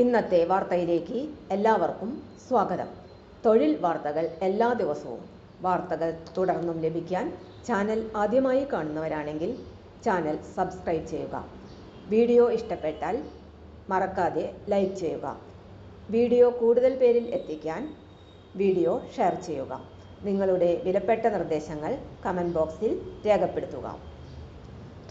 ഇന്നത്തെ വാർത്തയിലേക്ക് എല്ലാവർക്കും സ്വാഗതം. തൊഴിൽ വാർത്തകൾ എല്ലാ ദിവസവും വാർത്തകൾ തുടർന്നും ലഭിക്കാൻ ചാനൽ ആദ്യമായി കാണുന്നവരാണെങ്കിൽ ചാനൽ സബ്സ്ക്രൈബ് ചെയ്യുക. വീഡിയോ ഇഷ്ടപ്പെട്ടാൽ മറക്കാതെ ലൈക്ക് ചെയ്യുക. വീഡിയോ കൂടുതൽ പേരിൽ എത്തിക്കാൻ വീഡിയോ ഷെയർ ചെയ്യുക. നിങ്ങളുടെ വിലപ്പെട്ട നിർദ്ദേശങ്ങൾ കമൻറ്റ് ബോക്സിൽ രേഖപ്പെടുത്തുക.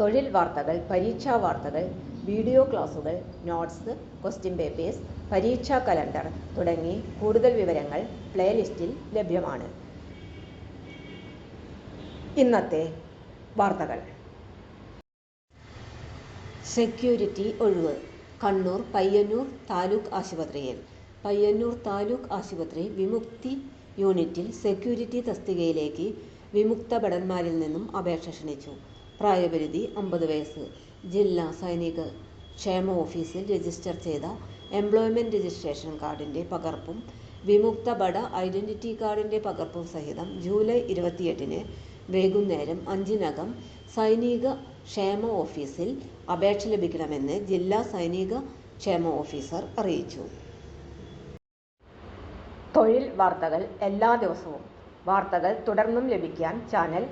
തൊഴിൽ വാർത്തകൾ, പരീക്ഷാ വാർത്തകൾ, വീഡിയോ ക്ലാസുകൾ, നോട്ട്സ്, ക്വസ്റ്റ്യൻ പേപ്പേഴ്സ്, പരീക്ഷാ കലണ്ടർ തുടങ്ങി കൂടുതൽ വിവരങ്ങൾ പ്ലേലിസ്റ്റിൽ ലഭ്യമാണ്. ഇന്നത്തെ വാർത്തകൾ. സെക്യൂരിറ്റി ഒഴിവ്. കണ്ണൂർ പയ്യന്നൂർ താലൂക്ക് ആശുപത്രിയിൽ. പയ്യന്നൂർ താലൂക്ക് ആശുപത്രി വിമുക്തി യൂണിറ്റിൽ സെക്യൂരിറ്റി തസ്തികയിലേക്ക് വിമുക്ത ഭടന്മാരിൽ നിന്നും അപേക്ഷ ക്ഷണിച്ചു. പ്രായപരിധി 50 വയസ്സ്. ജില്ലാ സൈനിക ക്ഷേമ ഓഫീസിൽ രജിസ്റ്റർ ചെയ്ത എംപ്ലോയ്മെന്റ് രജിസ്ട്രേഷൻ കാർഡിന്റെ പകർപ്പും വിമുക്ത ഭട ഐഡന്റിറ്റി കാർഡിന്റെ പകർപ്പും സഹിതം ജൂലൈ 28 വൈകുന്നേരം 5-നകം സൈനിക ക്ഷേമ ഓഫീസിൽ അപേക്ഷ ലഭിക്കണമെന്ന് ജില്ലാ സൈനിക ക്ഷേമ ഓഫീസർ അറിയിച്ചു. തൊഴിൽ വാർത്തകൾ എല്ലാ ദിവസവും വാർത്തകൾ തുടർന്നും ലഭിക്കാൻ ചാനൽ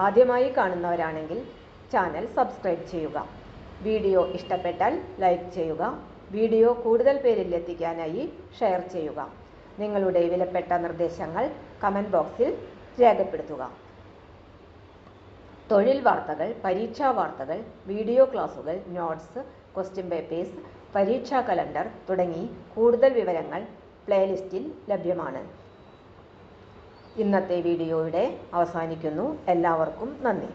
ആദ്യമായി കാണുന്നവരാണെങ്കിൽ ചാനൽ സബ്സ്ക്രൈബ് ചെയ്യുക. വീഡിയോ ഇഷ്ടപ്പെട്ടാൽ ലൈക്ക് ചെയ്യുക. വീഡിയോ കൂടുതൽ പേരിൽ എത്തിക്കാനായി ഷെയർ ചെയ്യുക. നിങ്ങളുടെ വിലപ്പെട്ട നിർദ്ദേശങ്ങൾ കമൻറ്റ് ബോക്സിൽ രേഖപ്പെടുത്തുക. തൊഴിൽ വാർത്തകൾ, പരീക്ഷാ വാർത്തകൾ, വീഡിയോ ക്ലാസുകൾ, നോട്ട്സ്, ക്വസ്റ്റ്യൻ പേപ്പേഴ്സ്, പരീക്ഷാ കലണ്ടർ തുടങ്ങി കൂടുതൽ വിവരങ്ങൾ പ്ലേലിസ്റ്റിൽ ലഭ്യമാണ്. ഇന്നത്തെ വീഡിയോയുടെ അവസാനിക്കുന്നു. എല്ലാവർക്കും നന്ദി.